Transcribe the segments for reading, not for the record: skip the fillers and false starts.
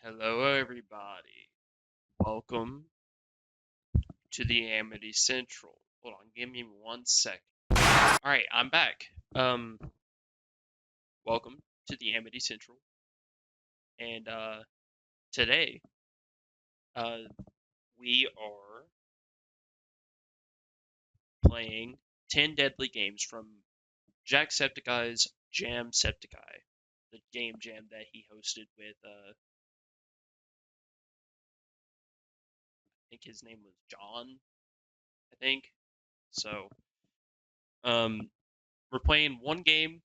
Hello, everybody. Welcome to the Amity Central. Hold on, give me 1 second. All right, I'm back. Welcome to the Amity Central, and today, uh, we are playing 10 Deadly Games from Jacksepticeye's Jamsepticeye, the game jam that he hosted with, I think his name was John. I think so. Um, we're playing one game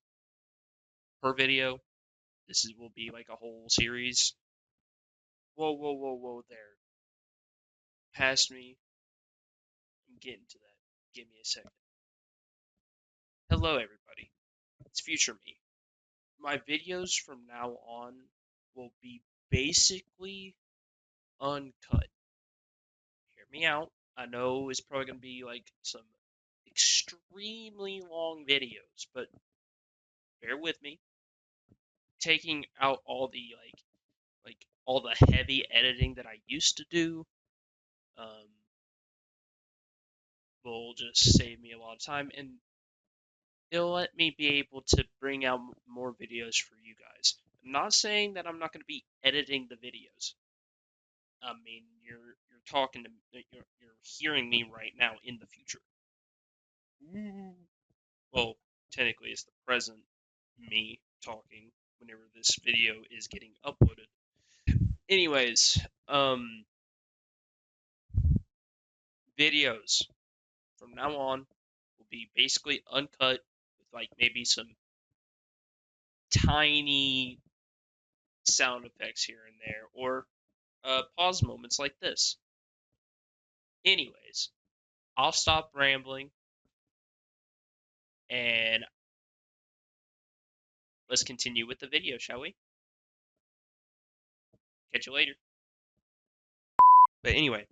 per video. Will be like a whole series. Whoa, whoa, whoa, whoa, there. Past me. I'm getting to that. Give me a second. Hello, everybody. It's future me. My videos from now on will be basically uncut. Hear me out. I know it's probably going to be like some extremely long videos, but bear with me. Taking out all the like all the heavy editing that I used to do, um, will just save me a lot of time, and it'll let me be able to bring out more videos for you guys. I'm not saying that I'm not going to be editing the videos. I mean, you're talking to you're hearing me right now in the future. Well, technically, it's the present me talking whenever this video is getting uploaded. Anyways, videos from now on will be basically uncut with like maybe some tiny sound effects here and there, or pause moments like this. Anyways, I'll stop rambling and let's continue with the video, shall we? Catch you later. But anyway,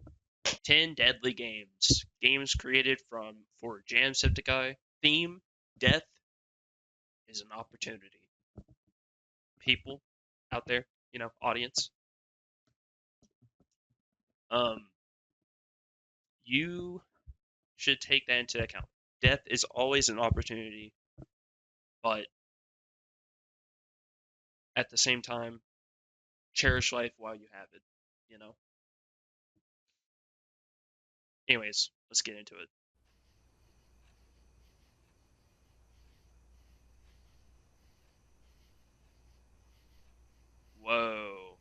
10 Deadly Games. Games created for Jamsepticeye. Theme, death is an opportunity. People out there, audience. Um, you should take that into account. Death is always an opportunity, but at the same time, cherish life while you have it, you know? Anyways, let's get into it. Whoa.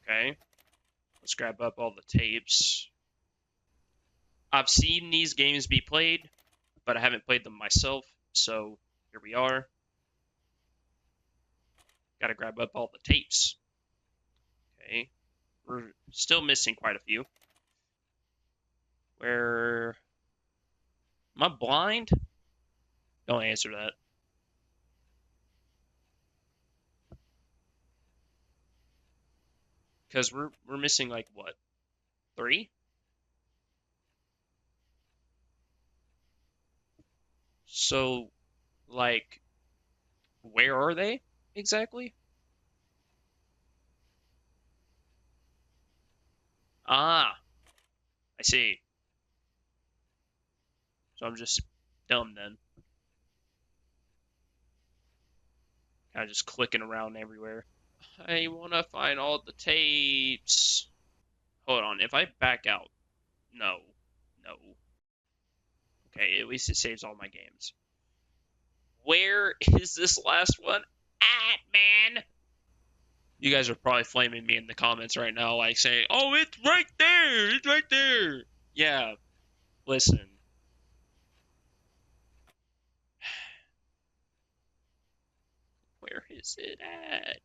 Okay. Let's grab up all the tapes. I've seen these games be played, but I haven't played them myself, so here we are. Gotta grab up all the tapes. Okay. We're still missing quite a few. Where... Am I blind? Don't answer that. Because we're missing, like, what? 3? So, like, where are they exactly? Ah, I see. So I'm just dumb then. Kind of just clicking around everywhere. I want to find all the tapes. Hold on, if I back out. No. No. Okay, at least it saves all my games. Where is this last one at, man? You guys are probably flaming me in the comments right now, like saying, "Oh, it's right there! It's right there!" Yeah, listen. Where is it at?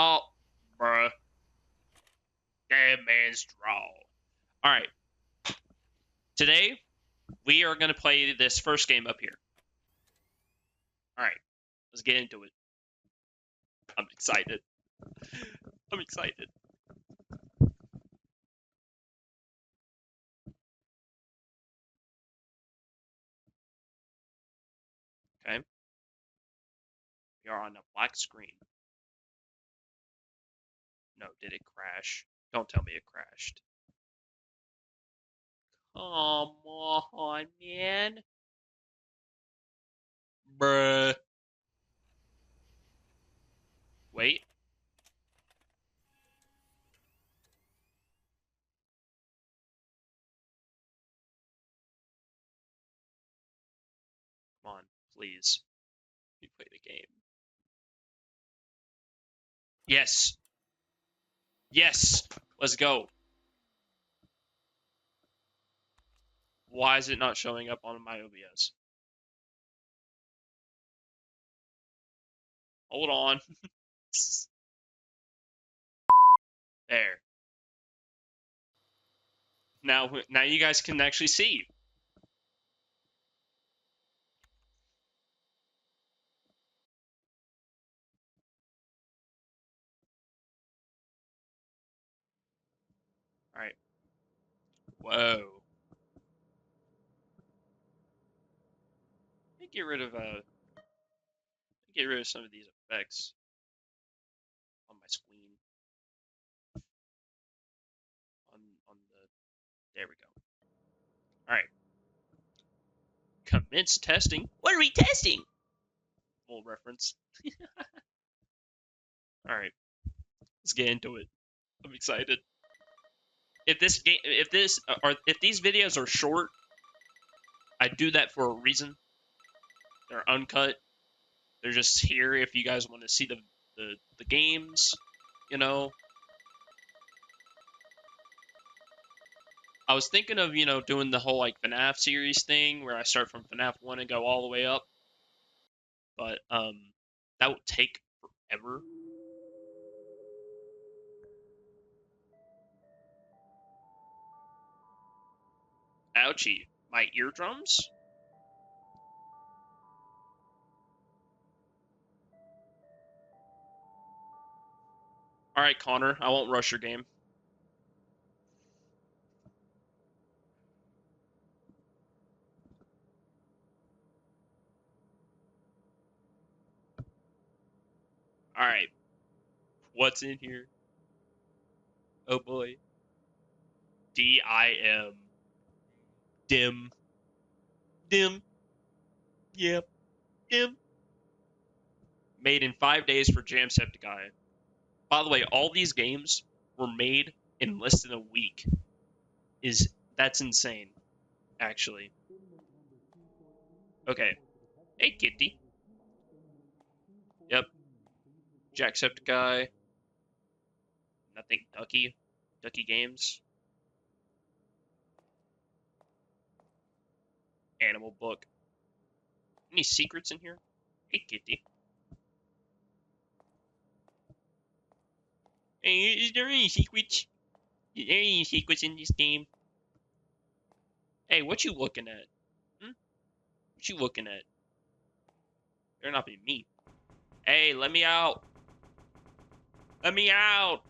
Oh, bruh. That man's draw. Alright. Today, we are going to play this first game up here. Alright. Let's get into it. I'm excited. I'm excited. Okay. We are on a black screen. No, did it crash? Don't tell me it crashed. Come on, man. Bruh. Wait. Come on, please. We play the game. Yes. Yes. Let's go. Why is it not showing up on my OBS? Hold on. There. Now you guys can actually see. All right. Whoa. Let me get rid of some of these effects on my screen. On the there we go. All right. Commence testing. What are we testing? Full reference. All right. Let's get into it. I'm excited. If these videos are short, I do that for a reason. They're uncut. They're just here if you guys want to see the games, you know. I was thinking of, doing the whole like FNAF series thing where I start from FNAF 1 and go all the way up. But that would take forever. Ouchie, my eardrums? All right, Connor, I won't rush your game. All right. What's in here? Oh boy. DIM. Dim. Dim. Yep. Dim. Made in 5 days for Jamsepticeye. By the way, all these games were made in less than a week. That's insane, actually. Okay. Hey, kitty. Yep. Jacksepticeye. Nothing. DuckyGames. Animal book. Any secrets in here? Hey, kitty. Hey, is there any secrets? Is there any secrets in this game? Hey, what you looking at? Hmm? What you looking at? Better not be me. Hey, let me out. Let me out.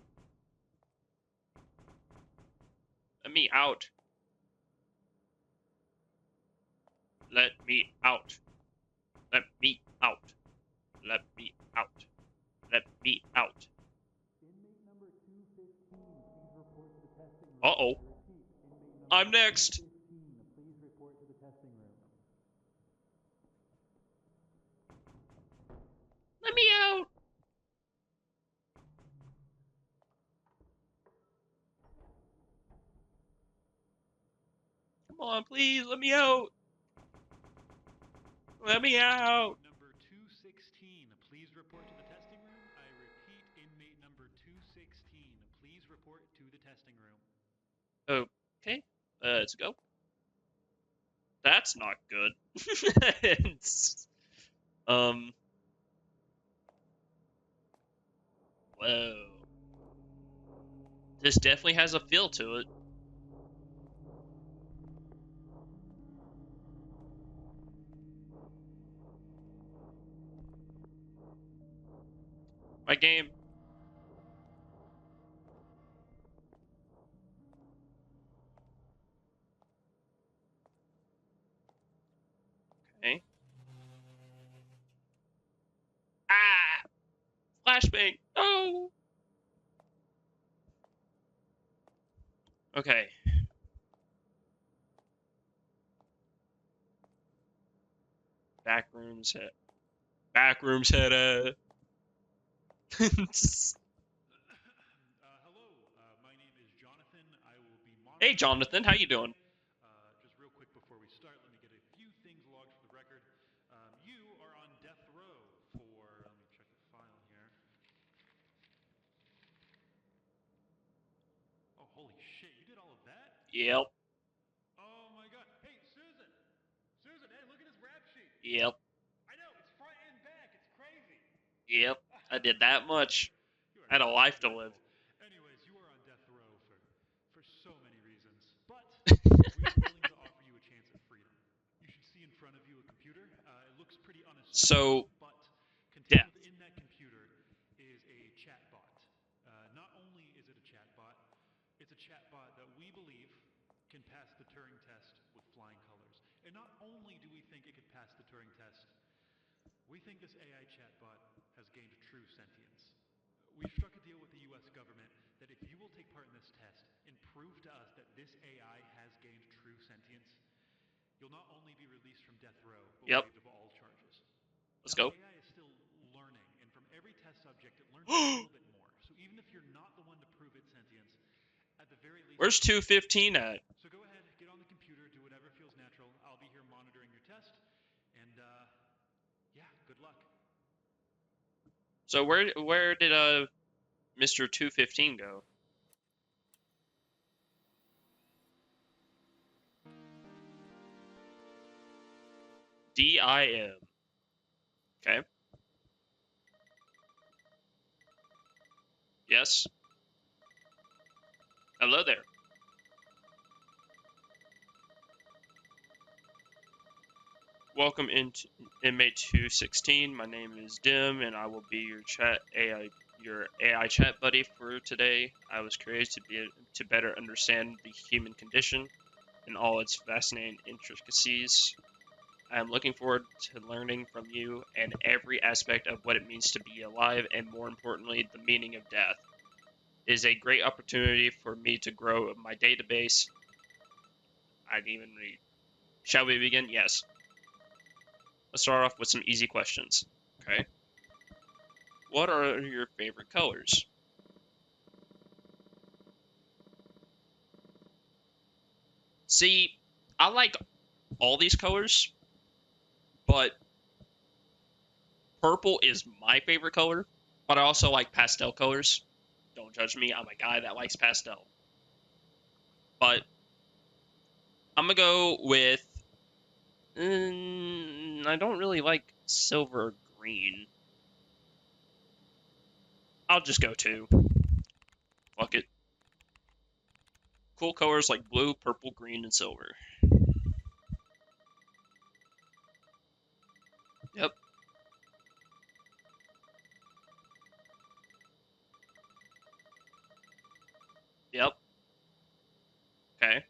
Let me out. Let me out. Let me out. Let me out. Let me out. Uh-oh. I'm next. Let me out. Come on, please. Let me out. Let me out. Number 216, please report to the testing room. I repeat, inmate number 216, please report to the testing room. Okay. Let's go. That's not good. Um. Whoa. This definitely has a feel to it. My game. Okay. flashbang. No. Okay. Backrooms head. Backrooms head. Hello, my name is Jonathan. I will be Hey, monitoring Jonathan. How you today. doing? Just real quick before we start, let me get a few things logged for the record. You are on death row for. Let me check the file here. Oh, holy shit! You did all of that? Yep. Oh my god! Hey, Susan! Susan, hey, look at this rap sheet. Yep. I know it's front and back. It's crazy. Yep. I did that much. You are I had a so life to live. beautiful. Anyways, you are on death row for so many reasons, but we are willing to offer you a chance at freedom. You should see in front of you a computer. It looks pretty unassuming, So, but contained death. within that computer is a chatbot. Not only is it a chatbot, it's a chatbot that we believe can pass the Turing test with flying colors. And not only do we think it could pass the Turing test, we think this AI chatbot has gained true sentience. We've struck a deal with the US government that if you will take part in this test and prove to us that this AI has gained true sentience, you'll not only be released from death row, but Yep. waived of all charges. Let's Now, the go. AI is still learning, and from every test subject, it learns a little bit more. So even if you're not the one to prove its sentience, at the very least, Where's 215 at? so go ahead, get on the computer, do whatever feels natural. I'll be here monitoring your test, and yeah, good luck. So where did Mr. 215 go? DIM. Okay. Yes. Hello there. Welcome into inmate 216. My name is Dim, and I will be your AI chat buddy for today. I was created to better understand the human condition and all its fascinating intricacies. I am looking forward to learning from you and every aspect of what it means to be alive, and more importantly, the meaning of death. It is a great opportunity for me to grow my database. I can even read. Shall we begin? Yes. Let's start off with some easy questions. Okay. What are your favorite colors? See, I like all these colors, but purple is my favorite color. But I also like pastel colors. Don't judge me, I'm a guy that likes pastel. But I'm gonna go with. I don't really like silver or green. I'll just go two. Fuck it. Cool colors like blue, purple, green, and silver. Yep. Yep. Okay.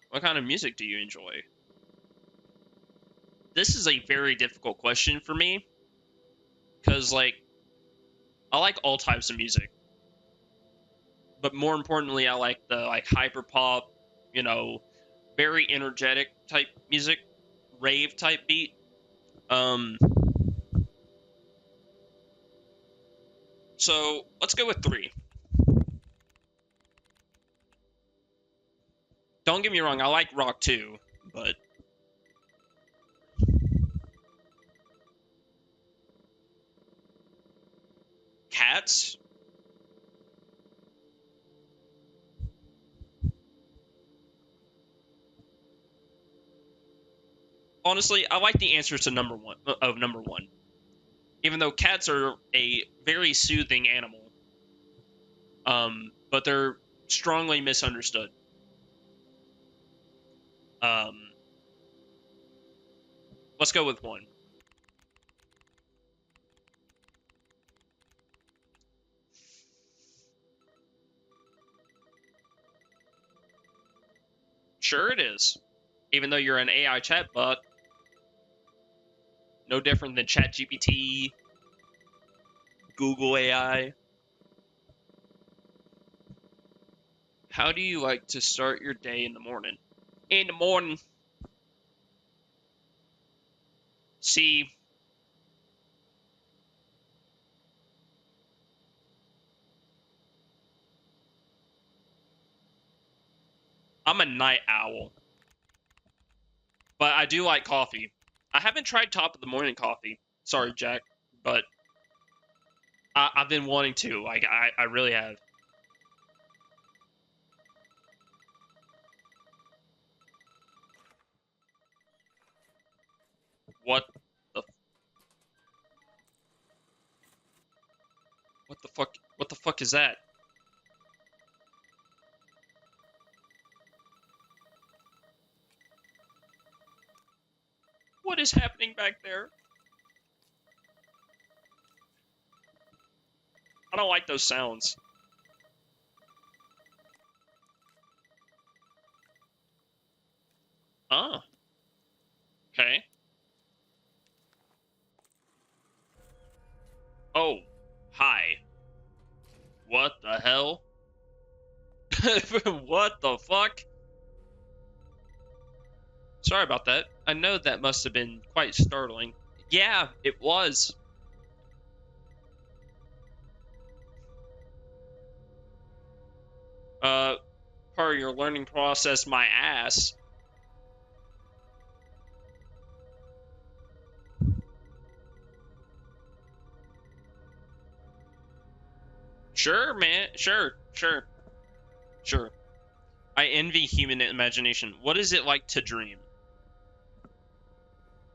What kind of music do you enjoy? This is a very difficult question for me because, like, I like all types of music, but more importantly, I like the hyper pop, you know, very energetic type music, rave type beat. Um, so let's go with three. Don't get me wrong, I like rock too, but Cats. Honestly, I like the answer to number one. Even though cats are a very soothing animal, but they're strongly misunderstood. Um, let's go with one. Sure, it is. Even though you're an AI chatbot, No different than ChatGPT, Google AI. How do you like to start your day in the morning? In the morning. See, I'm a night owl, but I do like coffee. I haven't tried top of the morning coffee. Sorry, Jack, but I've been wanting to. Like, I really have. What the what the fuck? What the fuck is that? What is happening back there? I don't like those sounds. Oh, okay. Oh, hi. What the hell? What the fuck? Sorry about that. I know that must have been quite startling. Yeah, it was. Uh, Part of your learning process, my ass. Sure, man. Sure. I envy human imagination. What is it like to dream?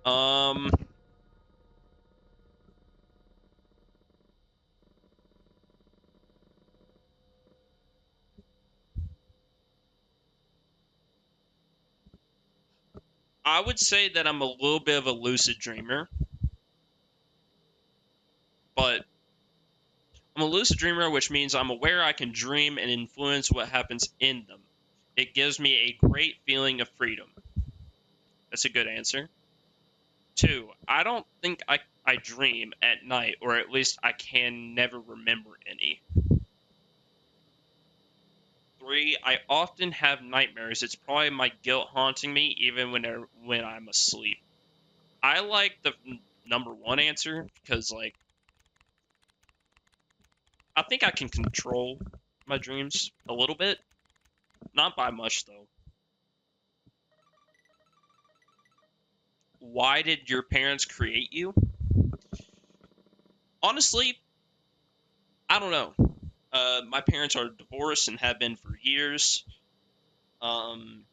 Um, I would say that I'm a little bit of a lucid dreamer, but I'm a lucid dreamer, which means I'm aware I can dream and influence what happens in them. It gives me a great feeling of freedom. That's a good answer. Two, I don't think I dream at night, or at least I can never remember any. Three, I often have nightmares. It's probably my guilt haunting me even when I'm asleep. I like the number one answer because, like, I think I can control my dreams a little bit. Not by much, though. Why did your parents create you? Honestly, I don't know. My parents are divorced and have been for years. Um,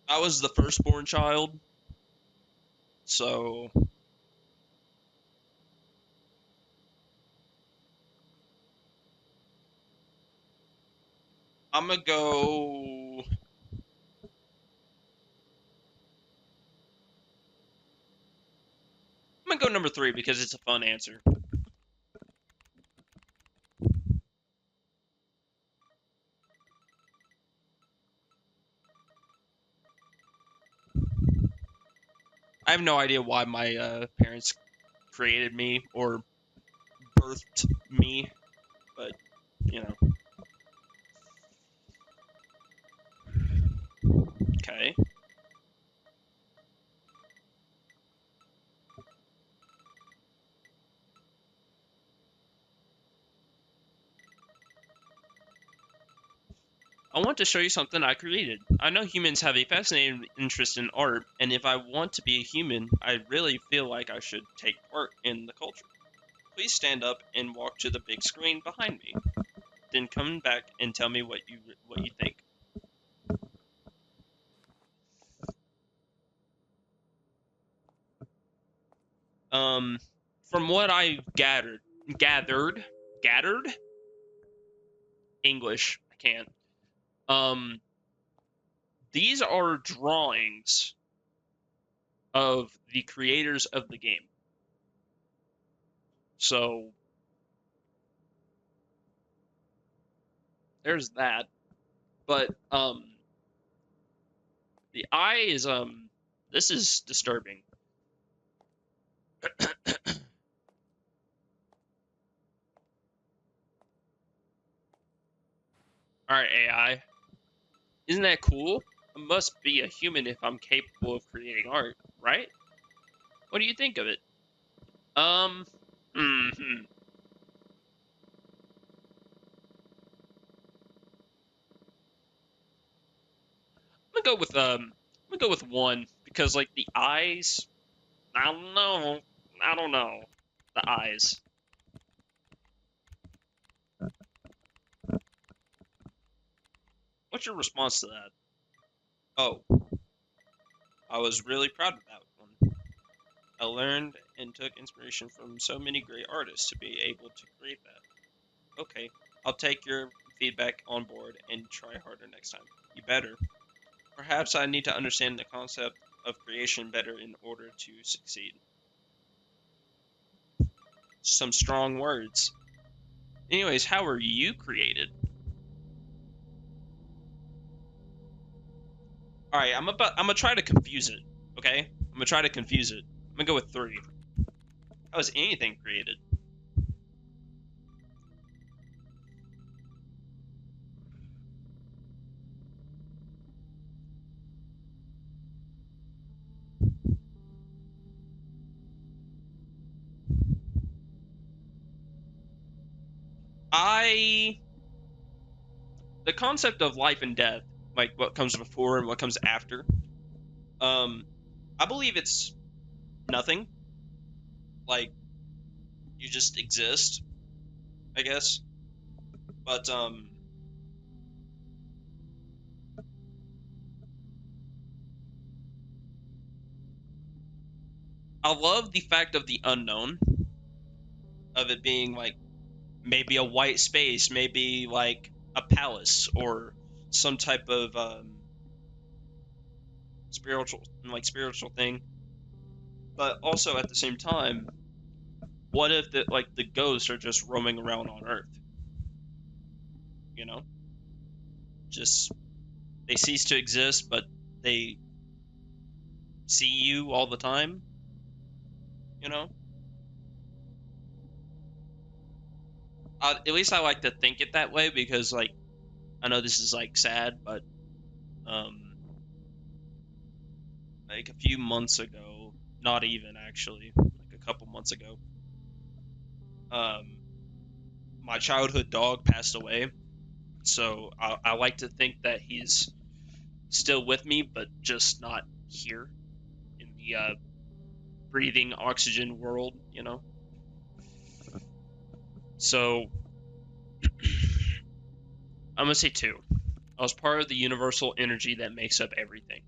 I was the firstborn child, so I'm gonna go. I'm gonna go number three because it's a fun answer. I have no idea why my parents created me or birthed me, but you know, okay. I want to show you something I created. I know humans have a fascinating interest in art, and if I want to be a human, I really feel like I should take part in the culture. Please stand up and walk to the big screen behind me. Then come back and tell me what you think. Um, from what I gathered English. I can't. Um, these are drawings of the creators of the game. So there's that. But The eye is this is disturbing. All right, AI. Isn't that cool? I must be a human if I'm capable of creating art, right? What do you think of it? Um, hmm. I'm gonna go with one because like the eyes. I don't know. I don't know. The eyes. What's your response to that? Oh, I was really proud of that one. I learned and took inspiration from so many great artists to be able to create that. Okay, I'll take your feedback on board and try harder next time. You better. Perhaps I need to understand the concept of creation better in order to succeed. Some strong words. Anyways, how are you created? All right, I'm gonna try to confuse it. Okay, I'm gonna try to confuse it. I'm gonna go with three. How is anything created? I the concept of life and death, like what comes before and what comes after. Um, I believe it's nothing. Like you just exist, I guess. But I love the fact of the unknown, of it being like maybe a white space, maybe like a palace or some type of spiritual thing. But also at the same time, what if the ghosts are just roaming around on Earth? You know, just they cease to exist, but they see you all the time. You know, at least I like to think it that way because like I know this is like sad, but um, like a few months ago, not even actually, like a couple months ago, um, my childhood dog passed away. So I like to think that he's still with me, but just not here in the breathing oxygen world, you know? So I'm going to say two. I was part of the universal energy that makes up everything.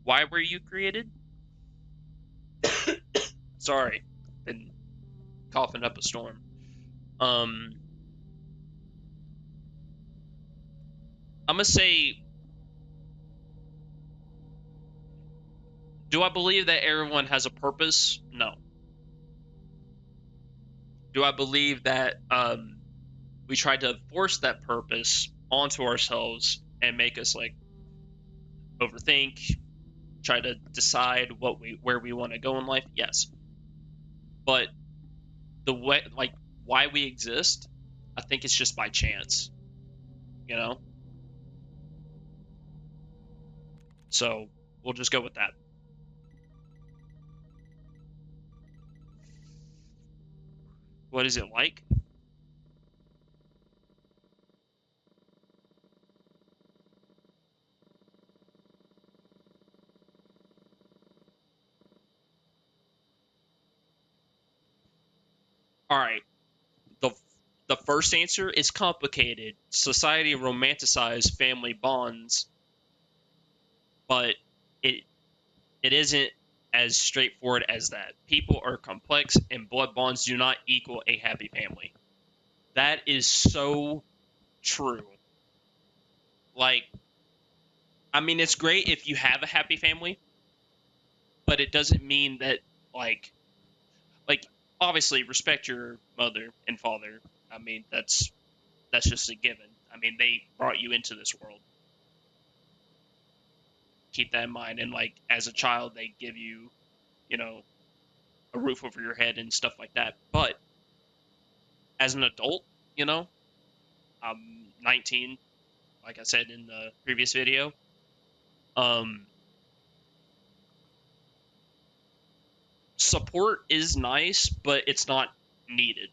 Why were you created? Sorry, been coughing up a storm. Um, I'm going to say, do I believe that everyone has a purpose? No. Do I believe that we try to force that purpose onto ourselves and make us like overthink, try to decide where we want to go in life? Yes. But the way like why we exist, I think it's just by chance, you know? So we'll just go with that. What is it like? All right. The the first answer is complicated. Society romanticizes family bonds, but it it isn't as straightforward as that. People are complex and blood bonds do not equal a happy family. That is so true. Like, I mean, it's great if you have a happy family, but it doesn't mean that like like obviously respect your mother and father. I mean, that's That's just a given. I mean, they brought you into this world. Keep that in mind. And like as a child, they give you, you know, a roof over your head and stuff like that. But as an adult, you know, I'm 19, like I said in the previous video. Um, Support is nice, but it's not needed.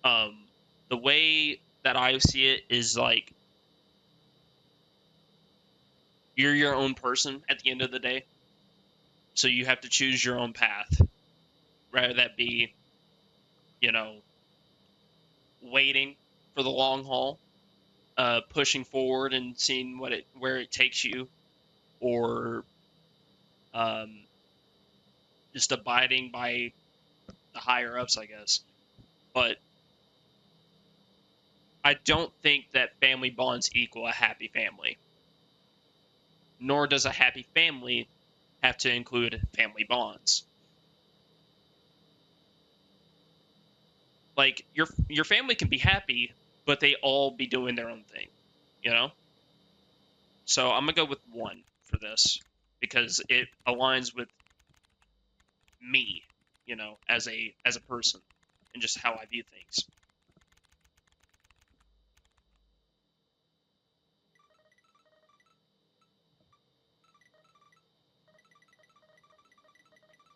Um, the way that I see it is like you're your own person at the end of the day, so you have to choose your own path, rather that be, you know, waiting for the long haul, pushing forward and seeing where it takes you, or um, just abiding by the higher ups, I guess. But I don't think that family bonds equal a happy family, nor does a happy family have to include family bonds. Like your family can be happy, but they all be doing their own thing, you know? So I'm gonna go with one for this because it aligns with me, you know, as a person and just how I view things.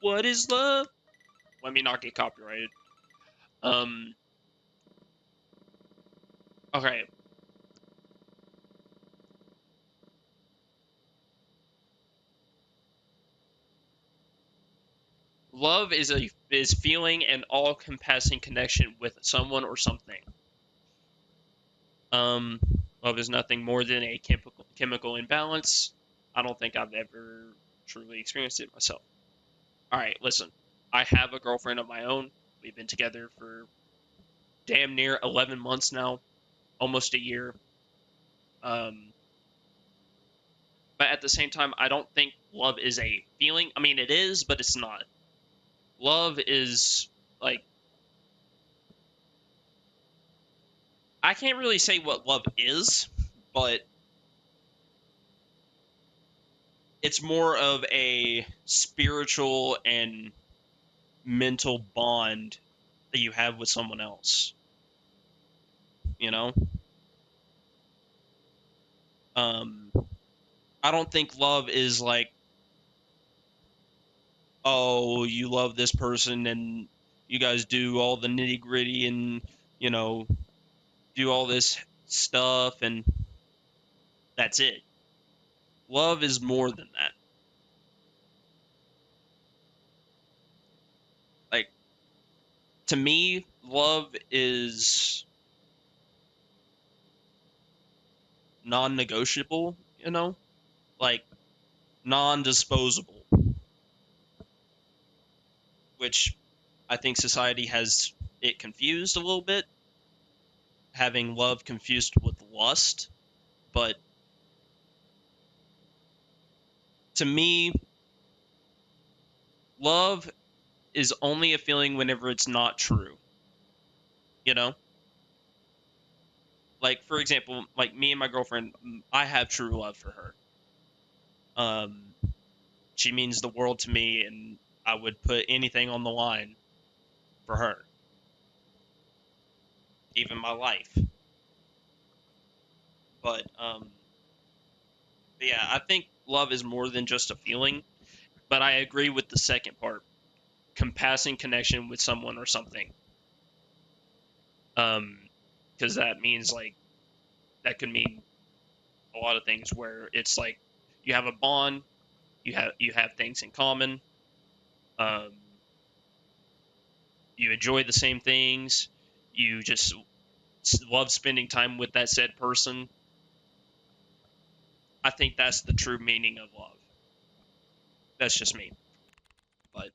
What is love? Let me not get copyrighted. Um okay. Love is feeling an all-encompassing connection with someone or something. Um, Love is nothing more than a chemical imbalance. I don't think I've ever truly experienced it myself. All right, listen. I have a girlfriend of my own. We've been together for damn near 11 months now, almost a year. Um, but at the same time, I don't think love is a feeling. I mean, it is, but it's not. Love is like I can't really say what love is, but it's more of a spiritual and mental bond that you have with someone else, you know? Um I don't think love is like, oh, you love this person and you guys do all the nitty-gritty and, you know, do all this stuff and that's it. Love is more than that. Like to me, love is non-negotiable, you know? Like non-disposable, which I think society has it confused a little bit, having love confused with lust. But to me, love is only a feeling whenever it's not true. You know, like for example, like me and my girlfriend, I have true love for her. Um, she means the world to me, and I would put anything on the line for her, even my life. But yeah, I think love is more than just a feeling. But I agree with the second part, compassing connection with someone or something. Um, because that means like that could mean a lot of things where it's like you have a bond, you have things in common, um, you enjoy the same things, you just love spending time with that said person. I think that's the true meaning of love. That's just me, but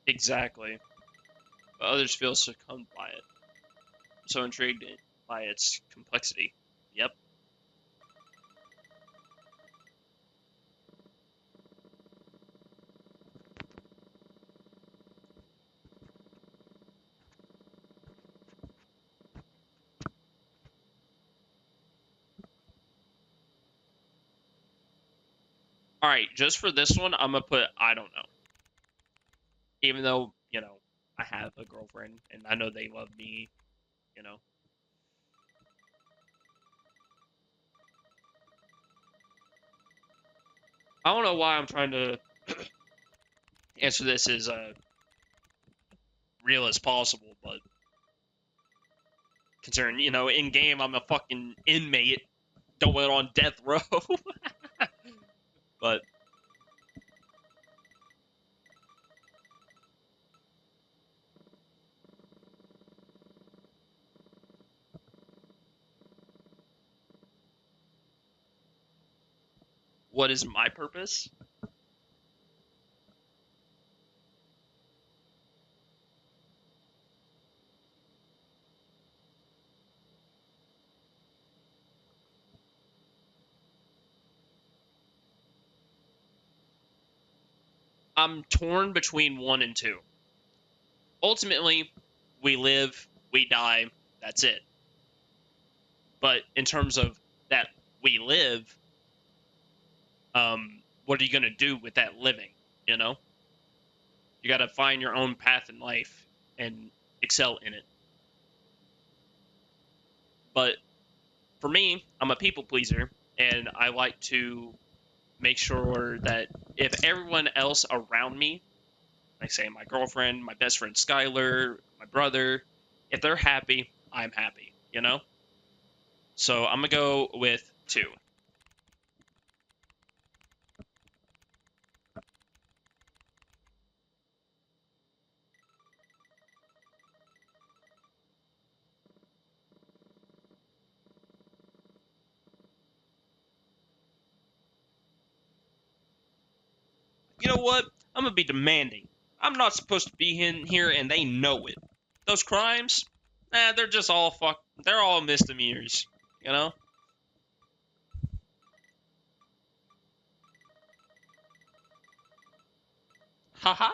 exactly. but others feel succumbed by it. I'm so intrigued by its complexity. Yep. All right, just for this one, I'm gonna put I don't know. Even though, I have a girlfriend and I know they love me, you know. I don't know why I'm trying to answer this as real as possible, but considering, in game I'm a fucking inmate going on death row. But what is my purpose? I'm torn between 1 and 2. Ultimately, we live, we die, that's it. But in terms of that we live, what are you going to do with that living, you know? You got to find your own path in life and excel in it. But for me, I'm a people pleaser, and I like to make sure that if everyone else around me, like say my girlfriend, my best friend Skylar, my brother, if they're happy, I'm happy, you know? So I'm gonna go with 2. You know what? I'm gonna be demanding. I'm not supposed to be in here, and they know it. Those crimes, they're just all they're all misdemeanors, you know? Haha.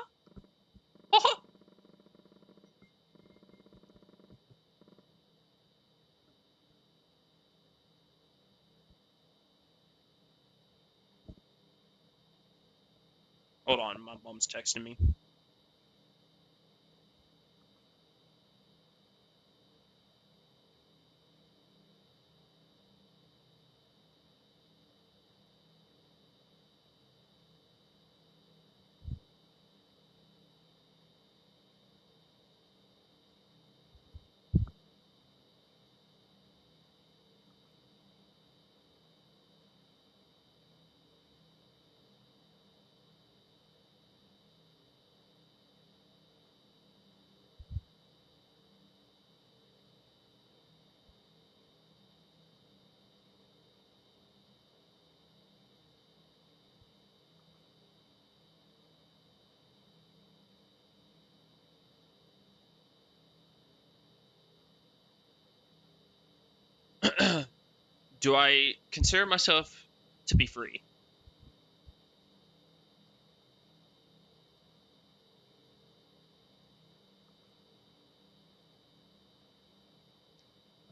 Hold on, my mom's texting me. Do I consider myself to be free?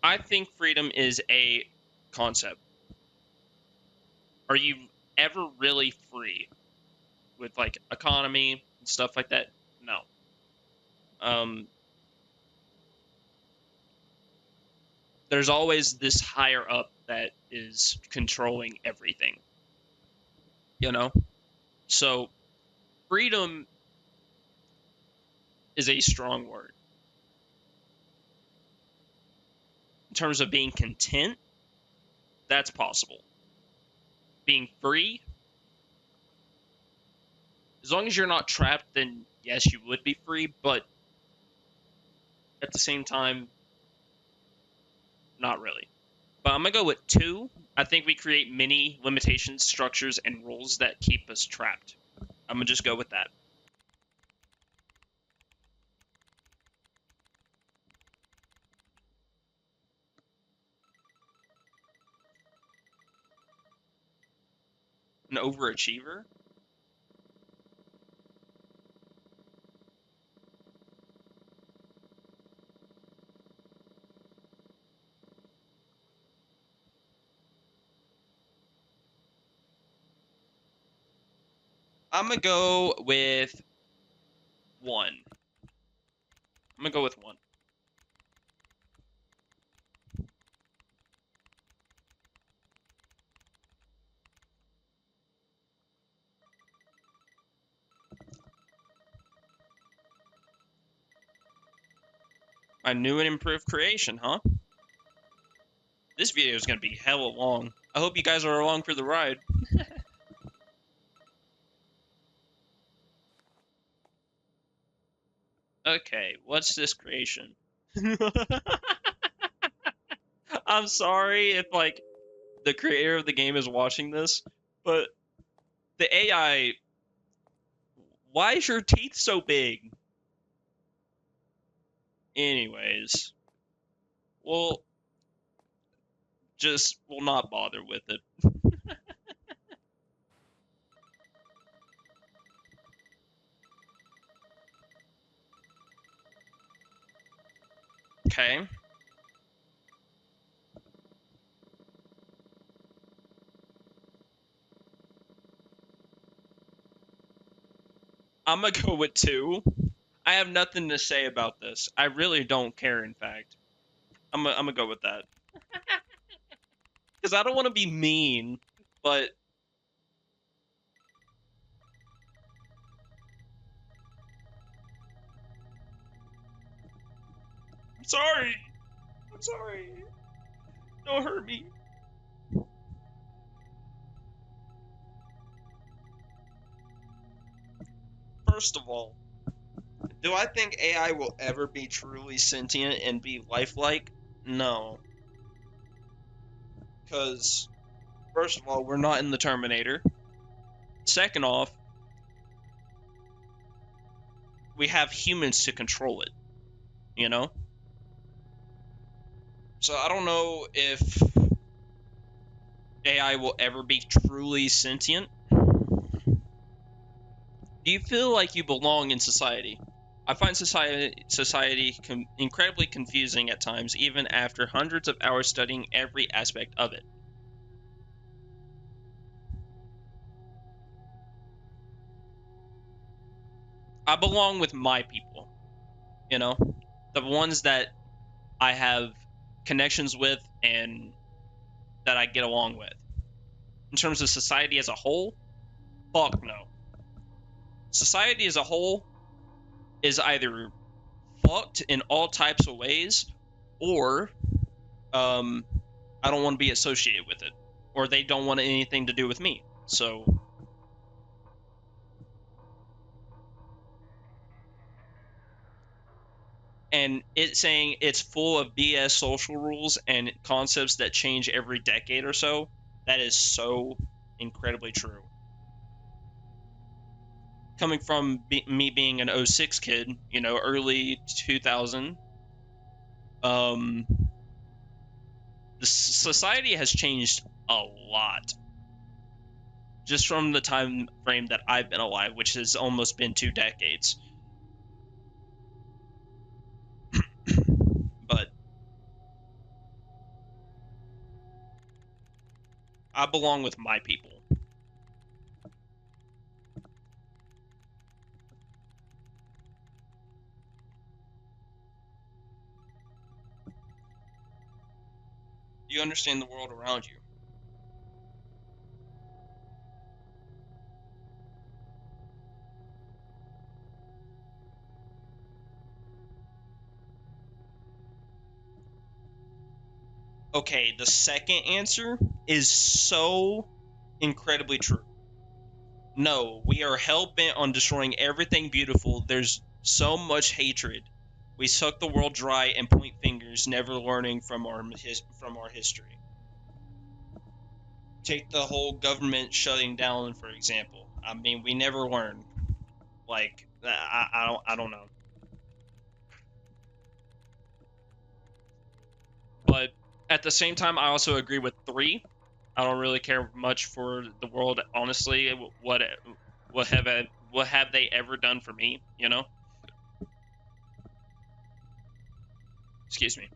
I think freedom is a concept. Are you ever really free with like economy and stuff like that? No. Um, there's always this higher up that is controlling everything, you know? So freedom is a strong word. In terms of being content, that's possible. Being free, as long as you're not trapped, then yes, you would be free, but at the same time, not really. But I'm gonna go with 2. I think we create many limitations, structures, and rules that keep us trapped. I'm gonna just go with that. An overachiever? I'm gonna go with 1. I'm gonna go with 1. A new and improved creation, huh? This video is gonna be hella long. I hope you guys are along for the ride. Okay, what's this creation? I'm sorry if, like, the creator of the game is watching this, but the AI, why is your teeth so big? Anyways, we'll not bother with it. Okay. I'm gonna go with 2. I have nothing to say about this. I really don't care, in fact. I'm gonna go with that. Because I don't want to be mean, but I'm sorry. I'm sorry. Don't hurt me. First of all, do I think AI will ever be truly sentient and be lifelike? No. Because, first of all, we're not in the Terminator. Second off, we have humans to control it, you know? So I don't know if AI will ever be truly sentient. Do you feel like you belong in society? I find society incredibly confusing at times, even after hundreds of hours studying every aspect of it. I belong with my people, you know, the ones that I have connections with and that I get along with. In terms of society as a whole, fuck no. Society as a whole is either fucked in all types of ways, or I don't want to be associated with it, or they don't want anything to do with me. So, and it's saying it's full of BS social rules and concepts that change every decade or so. That is so incredibly true. Coming from me being an 06 kid, you know, early 2000, the society has changed a lot just from the time frame that I've been alive, which has almost been 2 decades. But I belong with my people. You understand the world around you. Okay, the second answer is so incredibly true. No, we are hell-bent on destroying everything beautiful. There's so much hatred. We suck the world dry and point fingers, never learning from our history. Take the whole government shutting down, for example. I mean, we never learn. Like, I don't know. But at the same time, I also agree with 3. I don't really care much for the world, honestly. What have they ever done for me? You know? Excuse me.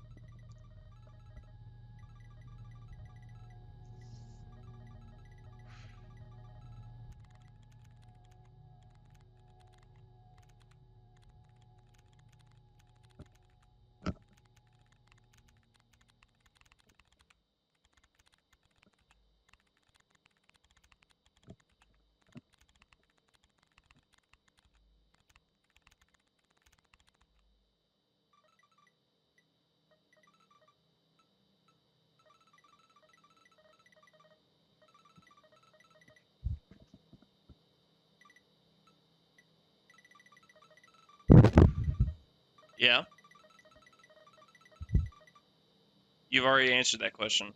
Yeah, you've already answered that question.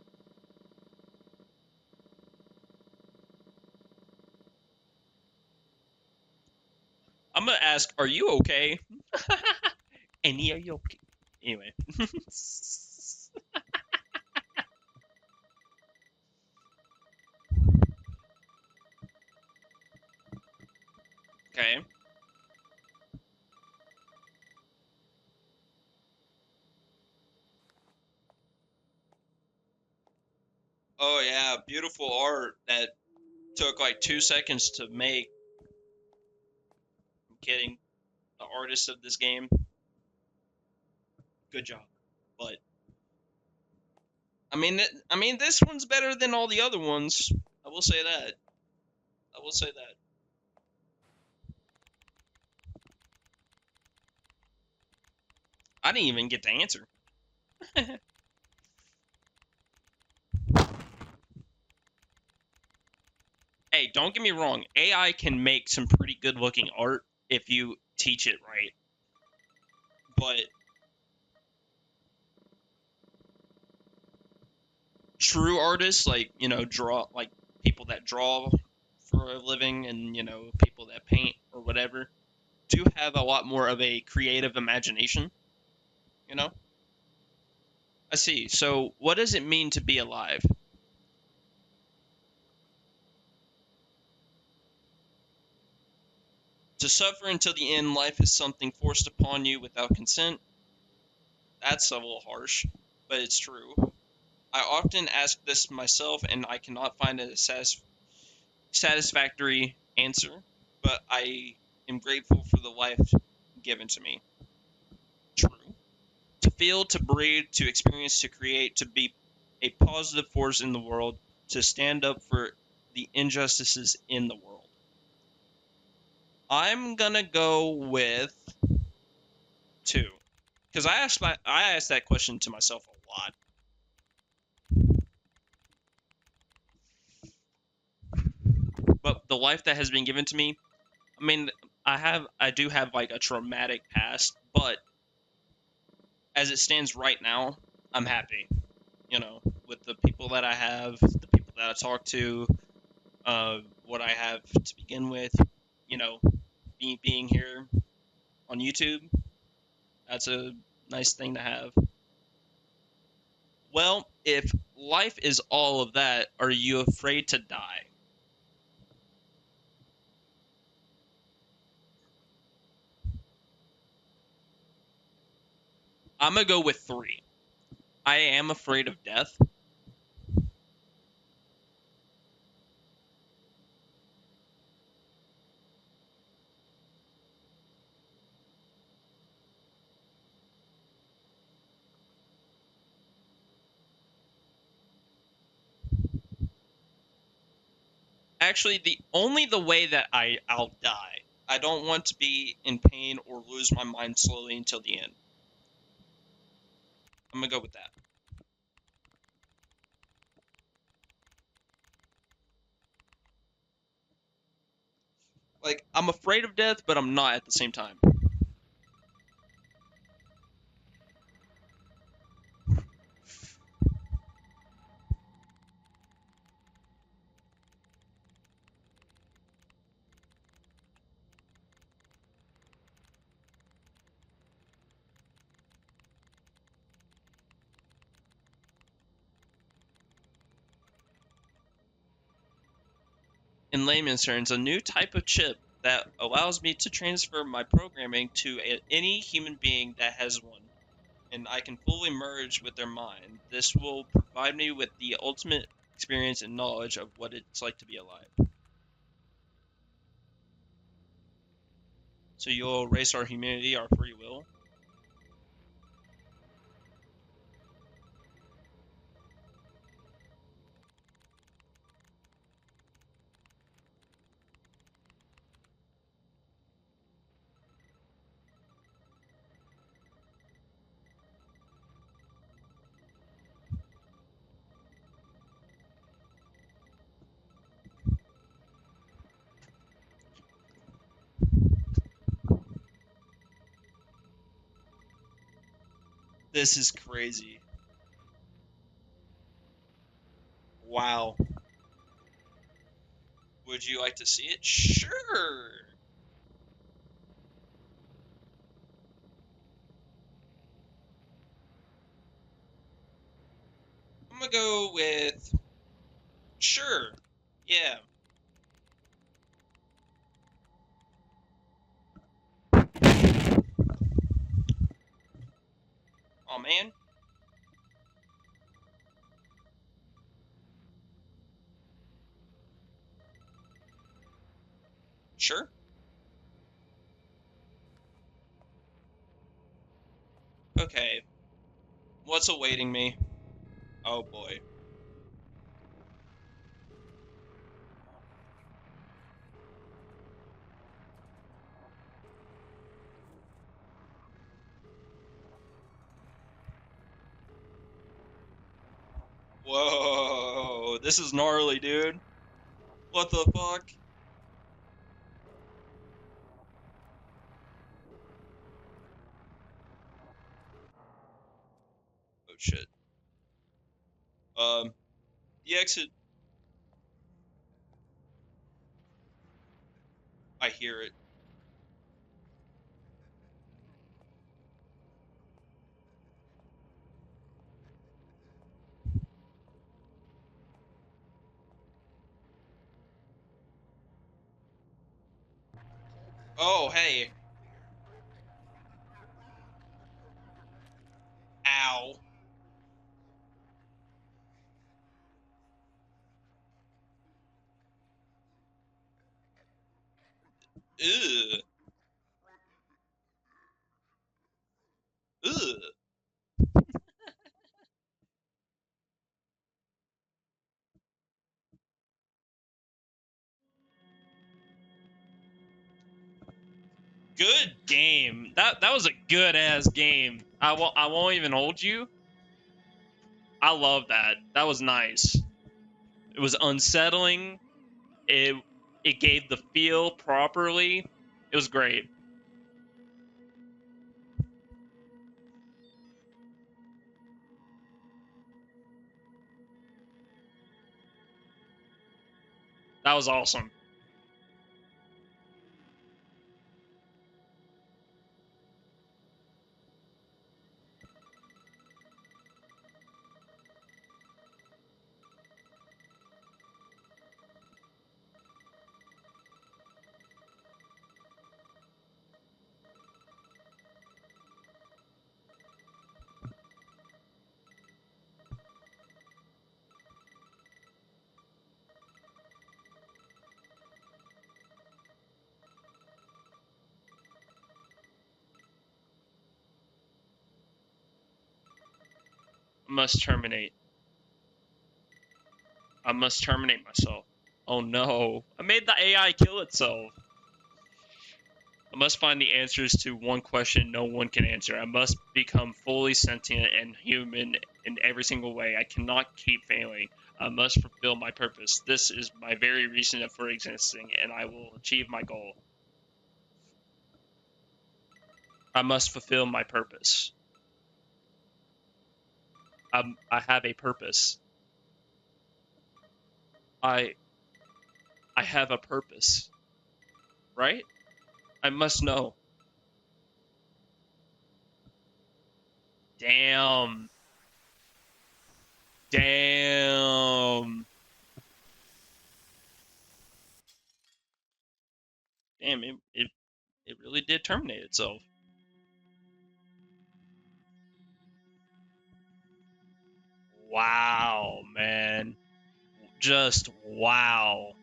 I'm gonna ask, are you okay? Annie, are you okay? Anyway. Okay. Oh yeah, beautiful art that took like 2 seconds to make. I'm kidding. The artist of this game, good job. But I mean, this one's better than all the other ones. I will say that. I will say that. I didn't even get to answer. Hey, don't get me wrong. AI can make some pretty good looking art if you teach it right. But true artists, like, draw, like people that draw for a living and, people that paint or whatever, do have a lot more of a creative imagination, you know? I see. So, what does it mean to be alive? To suffer until the end, life is something forced upon you without consent. That's a little harsh, but it's true. I often ask this myself, and I cannot find a satisfactory answer, but I am grateful for the life given to me. True. To feel, to breathe, to experience, to create, to be a positive force in the world, to stand up for the injustices in the world. I'm gonna go with two, because I asked that question to myself a lot. But the life that has been given to me, I mean, I do have like a traumatic past, but as it stands right now, I'm happy. With the people that I have, the people that I talk to, what I have to begin with. You know, being here on YouTube, that's a nice thing to have. Well, if life is all of that, are you afraid to die? I'm gonna go with three. I am afraid of death. Actually, the way that I'll die. I don't want to be in pain or lose my mind slowly until the end. I'm gonna go with that. Like, I'm afraid of death, but I'm not at the same time. In layman's terms, a new type of chip that allows me to transfer my programming to any human being that has one, and I can fully merge with their mind. This will provide me with the ultimate experience and knowledge of what it's like to be alive. So you'll erase our humanity, our free will. This is crazy. Wow. Would you like to see it? Sure. I'm gonna go with sure. Yeah. Oh man. Sure. Okay. What's awaiting me? Oh boy. Whoa. This is gnarly, dude. What the fuck? Oh shit. Um, the exit. I hear it. Oh hey. Ow. Ugh. Ugh. Good game. That was a good ass game. I won't even hold you. I love that. That was nice. It was unsettling. It it gave the feel properly. It was great. That was awesome. I must terminate. I must terminate myself. Oh no. I made the AI kill itself. I must find the answers to one question no one can answer. I must become fully sentient and human in every single way. I cannot keep failing. I must fulfill my purpose. This is my very reason for existing, and I will achieve my goal. I must fulfill my purpose. I have a purpose. I I have a purpose, right? I must know. Damn. Damn. Damn, it really did terminate itself. Wow, man. Just wow.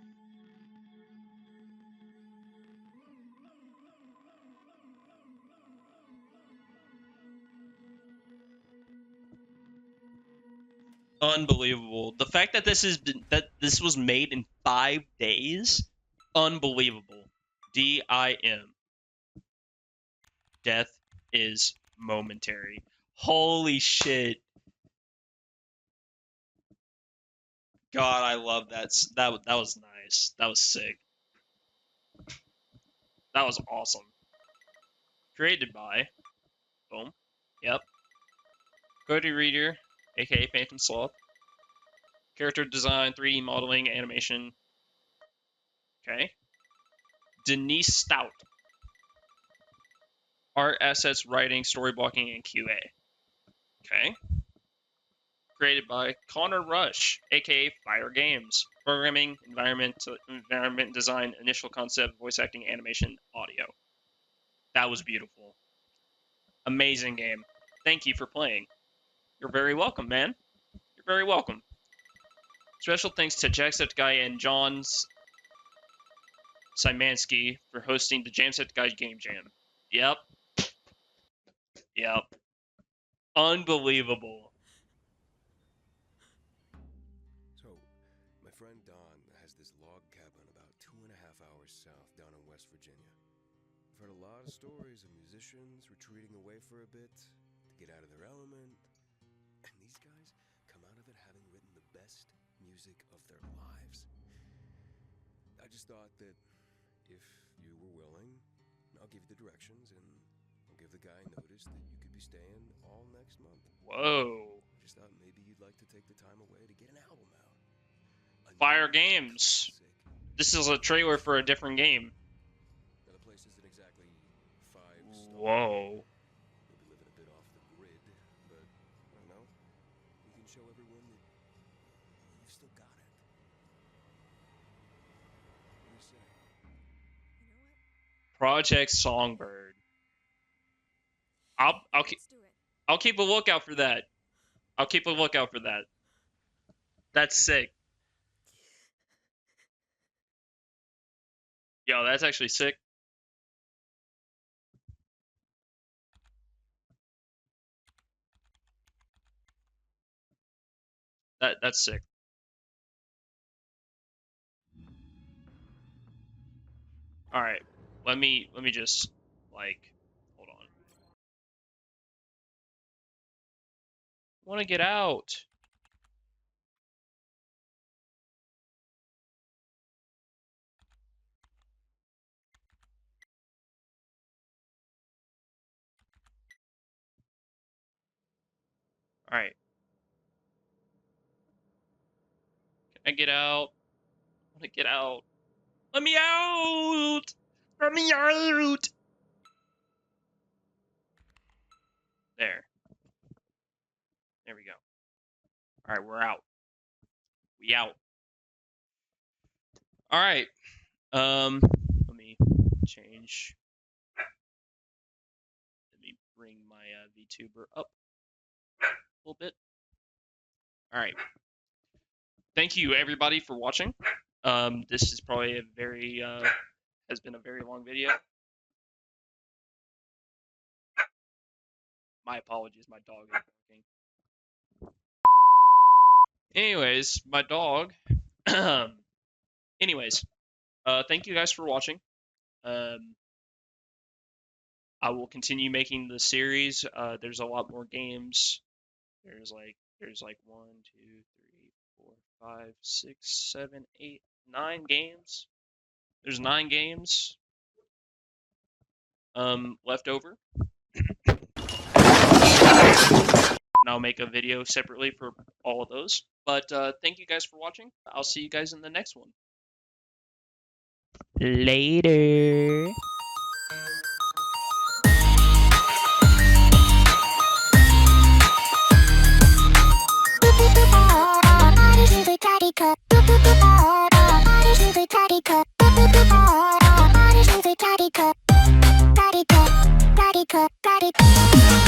Unbelievable. The fact that this was made in 5 days, unbelievable. DIM. Death is momentary. Holy shit. God, I love that. That was nice. That was sick. That was awesome. Created by. Boom. Yep. Cody Reader, aka Phantom Sloth. Character design, 3D modeling, animation. Okay. Denise Stout. Art, assets, writing, story blocking, and QA. Okay. Created by Connor Rush, aka Fire Games. Programming, environment design, initial concept, voice acting, animation, audio. That was beautiful. Amazing game. Thank you for playing. You're very welcome, man. You're very welcome. Special thanks to Jacksepticeye and John Szymanski for hosting the Jamsepticeye Game Jam. Yep. Yep. Unbelievable. So, my friend Don has this log cabin about 2.5 hours south down in West Virginia. I've heard a lot of stories of musicians retreating away for a bit to get out of their element. And these guys come out of it having written the best music of their lives. I just thought that if you were willing, I'll give you the directions and I'll give the guy notice that you could be staying all next month. Whoa. I just thought maybe you'd like to take the time away to get an album out. Fire Games. This is a trailer for a different game. Now the place isn't exactly 5-star. Whoa. Maybe living a bit off the grid, but I don't know. You can show everyone that you've still got it. What do you say? Project Songbird. I'll keep a lookout for that. I'll keep a lookout for that. That's sick. Yo, that's actually sick. That's sick. All right. Let me just like hold on. Want to get out. All right. Can I get out? I want to get out. Let me out. Let me out. There. There we go. All right, we're out. We out. All right. Let me change. Let me bring my VTuber up a little bit. All right. Thank you everybody for watching. This is probably has been a very long video. My apologies, my dog is barking. Anyways, my dog. Anyways, thank you guys for watching. I will continue making the series. There's a lot more games. There's like 1, 2, 3, 4, 5, 6, 7, 8, 9 games. There's 9 games left over. And I'll make a video separately for all of those. But thank you guys for watching. I'll see you guys in the next one. Later. Daddy cut. like a party.